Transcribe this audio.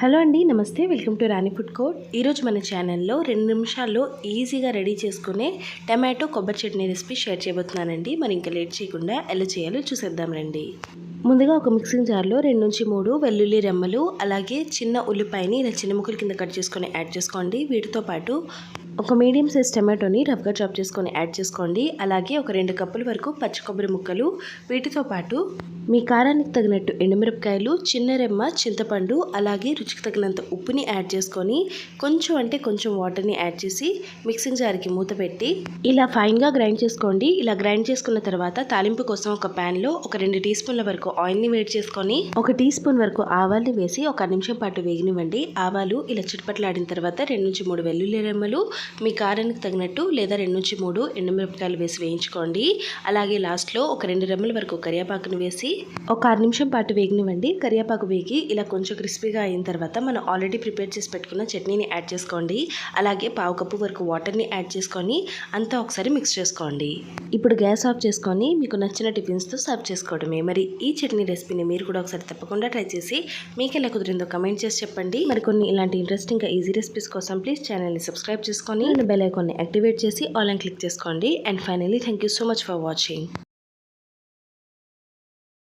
Hello అండి, నమస్తే. Welcome to Rani food court. ఈరోజు మన ఛానల్లో 2 నిమిషాల్లో ఈజీగా రెడీ చేసుకునే టమాటో కొబ్బరి చట్నీ రెసిపీ షేర్ చేయబోతున్నానండి. మరి ఇంకా లేట్ చేయకుండా ఎలా చేయాలో చూసేద్దాం రండి. ముందుగా ఒక మిక్సింగ్ జార్లో 2 నుంచి 3 వెల్లుల్లి రెమ్మలు, అలాగే చిన్న ఉల్లిపాయని ఇలా చిన్న ముక్కల కింద కట్ చేసుకొని యాడ్ చేసుకోండి. వీటితో పాటు ఒక మీడియం సైజ్ టమాటోని రఫ్గా చాప్ చేసుకొని యాడ్ చేసుకోండి. అలాగే ఒక 2 కప్పుల వరకు పచ్చి కొబ్బరి ముక్కలు, వీటితో పాటు మీ కారానికి తగినట్టు ఎండుమిరపకాయలు, చిన్న రెమ్మ చింతపండు, అలాగే రుచికి తగినంత ఉప్పుని యాడ్ చేసుకొని కొంచెం వాటర్ని యాడ్ చేసి మిక్సింగ్ జార్కి మూత పెట్టి ఇలా ఫైన్గా గ్రైండ్ చేసుకోండి. ఇలా గ్రైండ్ చేసుకున్న తర్వాత తాలింపు కోసం ఒక ప్యాన్లో ఒక 2 టీ స్పూన్ల వరకు ఆయిల్ని వేడి చేసుకొని 1 టీ స్పూన్ వరకు ఆవాల్ని వేసి 1 నిమిషం పాటు వేగనివ్వండి. ఆవాలు ఇలా చిటపట్లాడిన తర్వాత 2 నుంచి 3 వెల్లుల్లి రెమ్మలు, మీ కారానికి తగినట్టు లేదా 2 నుంచి 3 ఎండుమిరపకాయలు వేసి వేయించుకోండి. అలాగే లాస్ట్లో ఒక 2 రెమ్మల వరకు కరివేపాకును వేసి ఒక 6 నిమిషం పాటు వేగనివ్వండి. కరివేపాకు వేగి ఇలా కొంచెం క్రిస్పీగా అయిన తర్వాత మనం ఆల్రెడీ ప్రిపేర్ చేసి పెట్టుకున్న చట్నీని యాడ్ చేసుకోండి. అలాగే 1/2 కప్పు వరకు వాటర్ని యాడ్ చేసుకొని అంతా ఒకసారి మిక్స్ చేసుకోండి. ఇప్పుడు గ్యాస్ ఆఫ్ చేసుకొని మీకు నచ్చిన టిఫిన్స్తో సర్వ్ చేసుకోవడమే. మరి ఈ చట్నీ రెసిపీని మీరు కూడా ఒకసారి తప్పకుండా ట్రై చేసి మీకు ఎలా కుదిరిందో కమెంట్ చేసి చెప్పండి. మరికొన్ని ఇలాంటి ఇంట్రెస్టింగ్ ఈజీ రెసిపీస్ కోసం ప్లీజ్ ఛానల్ని సబ్స్క్రైబ్ చేసుకొని బెల్ ఐకాన్ని యాక్టివేట్ చేసి ఆల్ అని క్లిక్ చేసుకోండి. And finally thank you so much for watching.